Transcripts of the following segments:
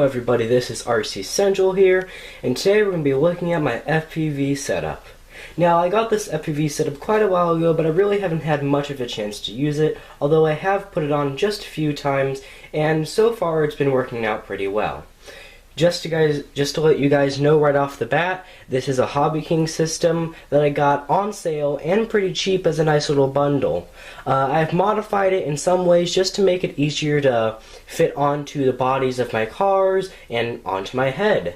everybody, this is RC Central here, and today we're going to be looking at my FPV setup. Now, I got this FPV setup quite a while ago, but I really haven't had much of a chance to use it, although I have put it on just a few times, and so far it's been working out pretty well. Just to let you guys know right off the bat, this is a Hobbyking system that I got on sale and pretty cheap as a nice little bundle. I've modified it in some ways just to make it easier to fit onto the bodies of my cars and onto my head.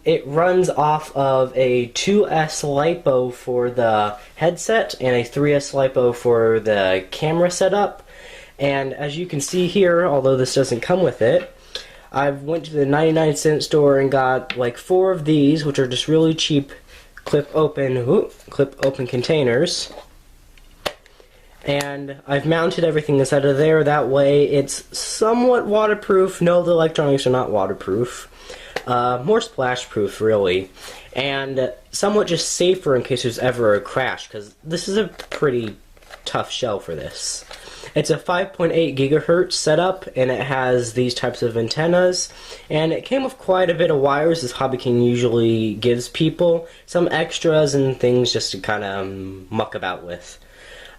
It runs off of a 2S LiPo for the headset and a 3S LiPo for the camera setup. And as you can see here, although this doesn't come with it, I went to the 99-cent store and got like 4 of these, which are just really cheap clip open containers. And I've mounted everything inside of there. That way it's somewhat waterproof. No, the electronics are not waterproof. More splash proof, really. And somewhat just safer in case there's ever a crash, because this is a pretty tough shell for this. It's a 5.8 gigahertz setup, and it has these types of antennas, and it came with quite a bit of wires, as Hobbyking usually gives people. Some extras and things just to kind of muck about with.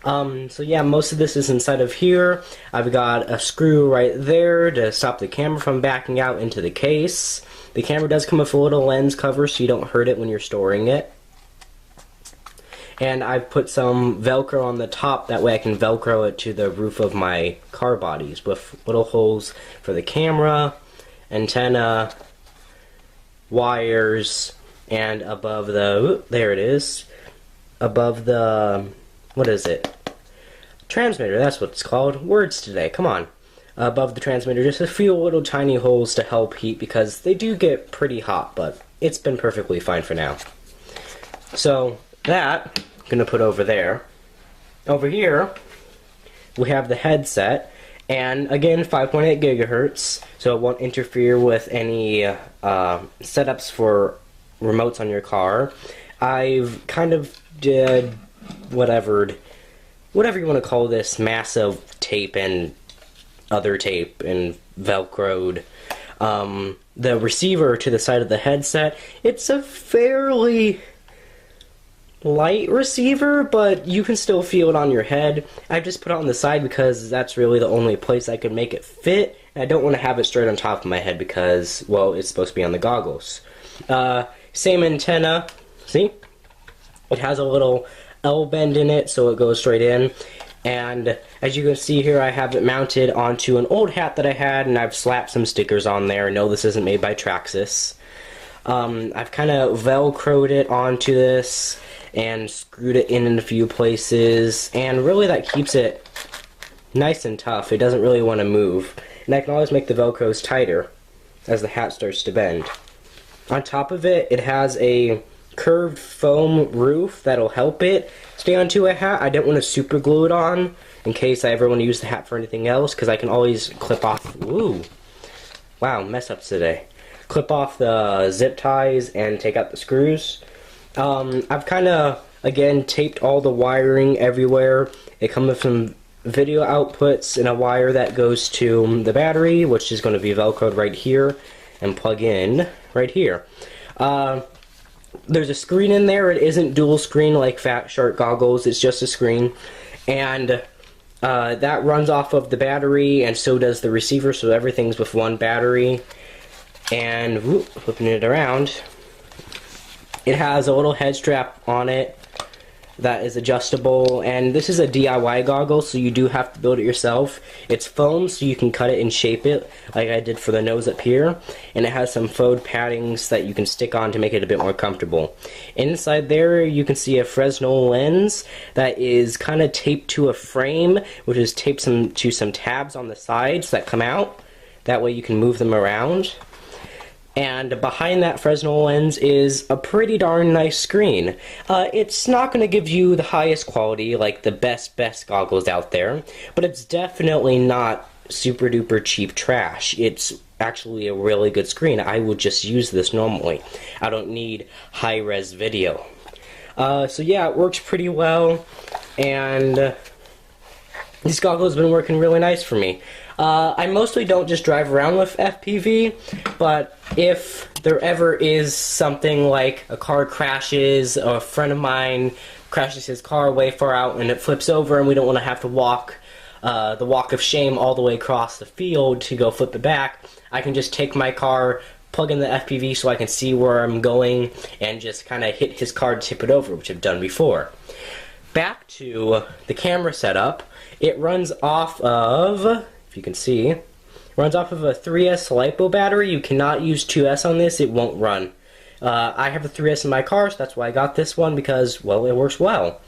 So yeah, most of this is inside of here. I've got a screw right there to stop the camera from backing out into the case. The camera does come with a little lens cover so you don't hurt it when you're storing it. And I've put some Velcro on the top, that way I can Velcro it to the roof of my car bodies with little holes for the camera, antenna, wires, and above the, there it is, above the, what is it? Transmitter, that's what it's called. Words today, come on. Above the transmitter, just a few little tiny holes to help heat because they do get pretty hot, but it's been perfectly fine for now. So, that I'm gonna put over there. Over here, we have the headset, and again 5.8 gigahertz, so it won't interfere with any setups for remotes on your car. I've kind of did whatever you want to call this, massive tape and other tape and velcroed the receiver to the side of the headset. It's a fairly light receiver, but you can still feel it on your head. I just put it on the side because that's really the only place I can make it fit. And I don't want to have it straight on top of my head because, well, it's supposed to be on the goggles. Same antenna, see? It has a little L bend in it, so it goes straight in. And as you can see here, I have it mounted onto an old hat that I had, and I've slapped some stickers on there. No, this isn't made by Traxxas. I've kind of Velcroed it onto this and screwed it in a few places, and really that keeps it nice and tough. It doesn't really want to move. And I can always make the Velcros tighter as the hat starts to bend. On top of it, it has a curved foam roof that'll help it stay onto a hat. I don't want to super glue it on in case I ever want to use the hat for anything else, because I can always clip off, ooh, wow, mess ups today. Clip off the zip ties and take out the screws. I've kind of, again, taped all the wiring everywhere. It comes with some video outputs and a wire that goes to the battery, which is going to be Velcroed right here and plug in right here. There's a screen in there. It isn't dual screen like Fat Shark goggles. It's just a screen. And that runs off of the battery, and so does the receiver, so everything's with one battery. And whoop, flipping it around, it has a little head strap on it that is adjustable, and this is a DIY goggle, so you do have to build it yourself. It's foam, so you can cut it and shape it like I did for the nose up here, and it has some faux paddings that you can stick on to make it a bit more comfortable. Inside there you can see a Fresnel lens that is kind of taped to a frame, which is taped to some tabs on the sides that come out. That way you can move them around. And behind that Fresnel lens is a pretty darn nice screen. It's not going to give you the highest quality, like the best goggles out there, but it's definitely not super duper cheap trash. It's actually a really good screen. I would just use this normally. I don't need high-res video. So yeah, it works pretty well, and these goggles have been working really nice for me. I mostly don't just drive around with FPV, but if there ever is something like a car crashes, or a friend of mine crashes his car way far out and it flips over and we don't want to have to walk the walk of shame all the way across the field to go flip it back, I can just take my car, plug in the FPV so I can see where I'm going, and just kind of hit his car to tip it over, which I've done before. Back to the camera setup. It runs off of, if you can see, runs off of a 3S LiPo battery. You cannot use 2S on this, it won't run. I have a 3S in my car, so that's why I got this one, because, well, it works well.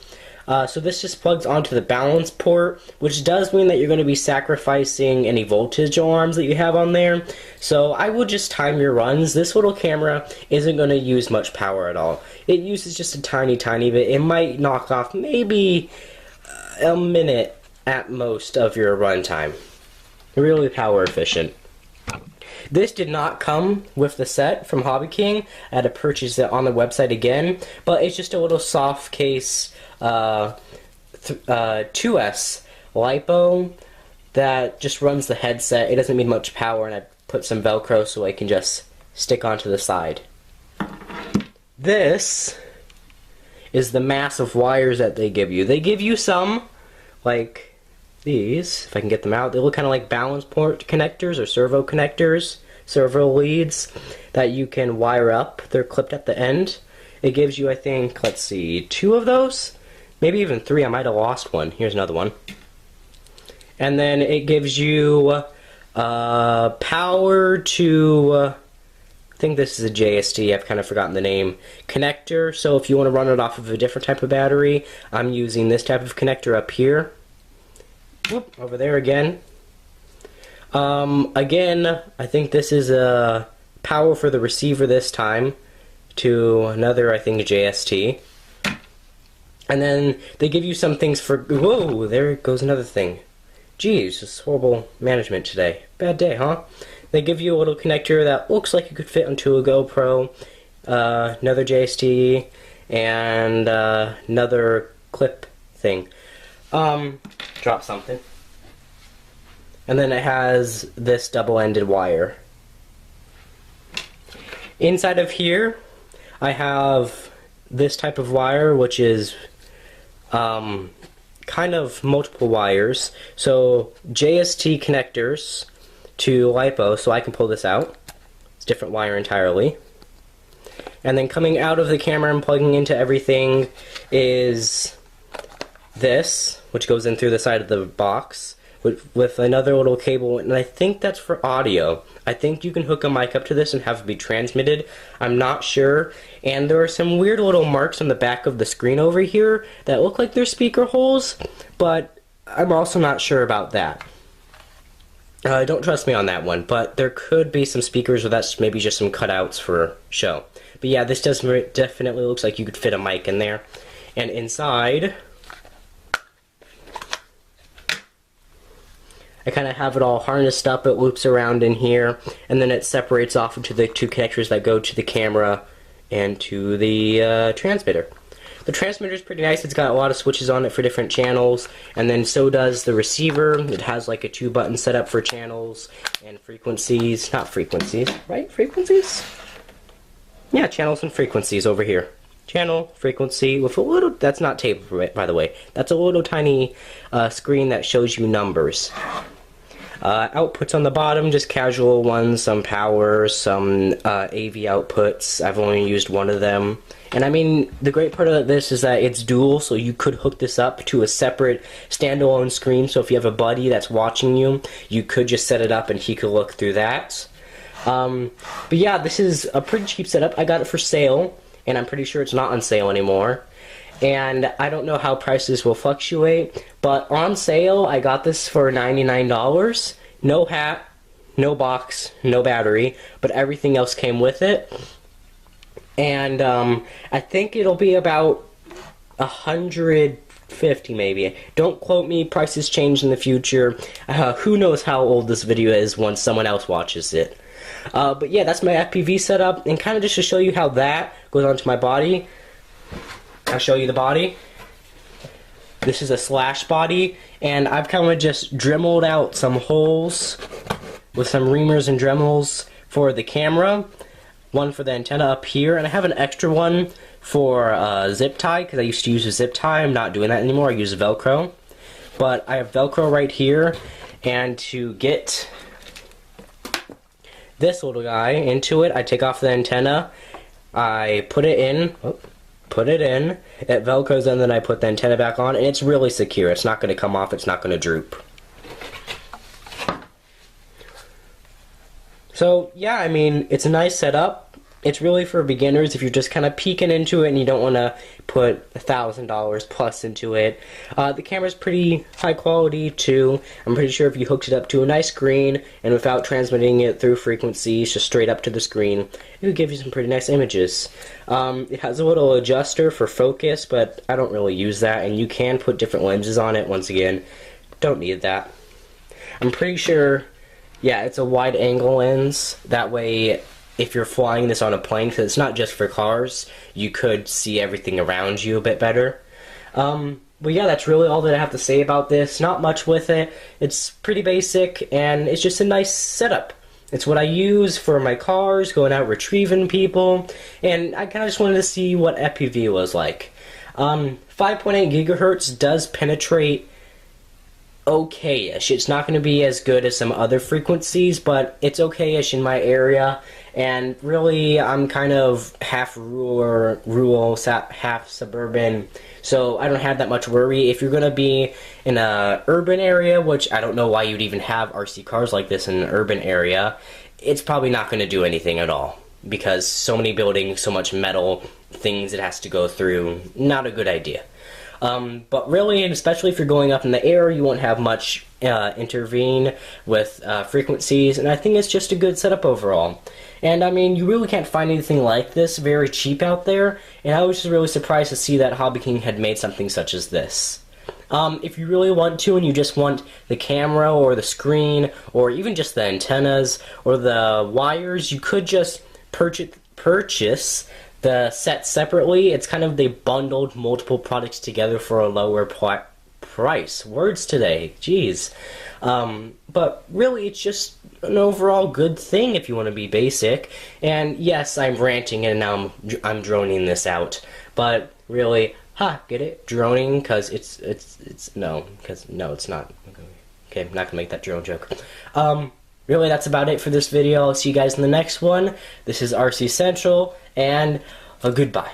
So this just plugs onto the balance port, which does mean that you're going to be sacrificing any voltage alarms that you have on there. So I would just time your runs. This little camera isn't going to use much power at all. It uses just a tiny bit. It might knock off maybe a minute at most of your run time. Really power efficient. This did not come with the set from Hobbyking. I had to purchase it on the website again, but it's just a little soft case 2S LiPo that just runs the headset. It doesn't need much power, and I put some Velcro so I can just stick onto the side. This is the mass of wires that they give you. They give you some, like these, if I can get them out. They look kind of like balance port connectors or servo connectors, servo leads that you can wire up. They're clipped at the end. It gives you, I think, let's see, 2 of those? Maybe even 3. I might have lost one. Here's another one. And then it gives you power to, I think this is a JST, I've kind of forgotten the name, connector. So if you want to run it off of a different type of battery, I'm using this type of connector up here. Whoop, over there again. Again, I think this is a power for the receiver this time to another, I think, JST. And then they give you some things for, whoa, there goes another thing. Geez, this horrible management today. Bad day, huh? They give you a little connector that looks like it could fit onto a GoPro, another JST, and another clip thing. Drop something. And then it has this double-ended wire. Inside of here, I have this type of wire, which is kind of multiple wires. So JST connectors to LiPo, so I can pull this out. It's a different wire entirely. And then coming out of the camera and plugging into everything is this, which goes in through the side of the box with another little cable, and I think that's for audio. I think you can hook a mic up to this and have it be transmitted. I'm not sure. And there are some weird little marks on the back of the screen over here that look like they're speaker holes, but I'm also not sure about that. Don't trust me on that one, but there could be some speakers, or that's maybe just some cutouts for show. But yeah, this definitely looks like you could fit a mic in there. And inside, I kind of have it all harnessed up. It loops around in here, and then it separates off into the 2 connectors that go to the camera and to the transmitter. The transmitter is pretty nice. It's got a lot of switches on it for different channels, and then so does the receiver. It has like a 2-button setup for channels and frequencies. Not frequencies, right? Frequencies? Yeah, channels and frequencies over here. Channel, frequency, with a little, that's not tape, by the way. That's a little tiny screen that shows you numbers. Outputs on the bottom, just casual ones, some power, some AV outputs. I've only used one of them. And I mean, the great part of this is that it's dual, so you could hook this up to a separate standalone screen. So if you have a buddy that's watching you, you could just set it up and he could look through that. But yeah, this is a pretty cheap setup. I got it for sale, and I'm pretty sure it's not on sale anymore. And I don't know how prices will fluctuate, but on sale, I got this for $99. No hat, no box, no battery, but everything else came with it. And I think it'll be about $150 maybe. Don't quote me, prices change in the future. Who knows how old this video is once someone else watches it. But yeah, that's my FPV setup, and kind of just to show you how that goes onto my body. I'll show you the body. This is a slash body, and I've kind of just dremeled out some holes with some reamers and dremels for the camera. One for the antenna up here, and I have an extra one for zip tie, because I used to use a zip tie. I'm not doing that anymore. I use Velcro. But I have Velcro right here, and to get this little guy into it, I take off the antenna, I put it in, it Velcros, and then I put the antenna back on, and it's really secure. It's not going to come off, it's not going to droop. So, yeah, I mean, it's a nice setup. It's really for beginners if you're just kind of peeking into it and you don't want to put $1,000 plus into it. The camera's pretty high quality too. I'm pretty sure if you hooked it up to a nice screen and without transmitting it through frequencies, just straight up to the screen, it would give you some pretty nice images. It has a little adjuster for focus, but I don't really use that, and you can put different lenses on it. Once again, don't need that. I'm pretty sure, yeah, it's a wide angle lens. That way, if you're flying this on a plane, because it's not just for cars, you could see everything around you a bit better. But yeah, that's really all that I have to say about this. Not much with it. It's pretty basic, and it's just a nice setup. It's what I use for my cars, going out retrieving people, and I kind of just wanted to see what FPV was like. 5.8 gigahertz does penetrate okay-ish. It's not going to be as good as some other frequencies, but it's okay-ish in my area. And really, I'm kind of half rural, half suburban, so I don't have that much worry. If you're going to be in a urban area, which I don't know why you'd even have RC cars like this in an urban area, it's probably not going to do anything at all, because so many buildings, so much metal, things it has to go through, not a good idea. But really, and especially if you're going up in the air, you won't have much intervene with frequencies, and I think it's just a good setup overall. And I mean, you really can't find anything like this very cheap out there, and I was just really surprised to see that Hobbyking had made something such as this. If you really want to, and you just want the camera or the screen, or even just the antennas or the wires, you could just purchase the set separately. It's kind of, they bundled multiple products together for a lower price. Words today, jeez. But really, it's just an overall good thing if you want to be basic. And yes, I'm ranting and now I'm droning this out. But really, get it? Droning, because no, it's not. Okay, I'm not gonna make that drone joke. Really, that's about it for this video. I'll see you guys in the next one. This is RC Central, and goodbye.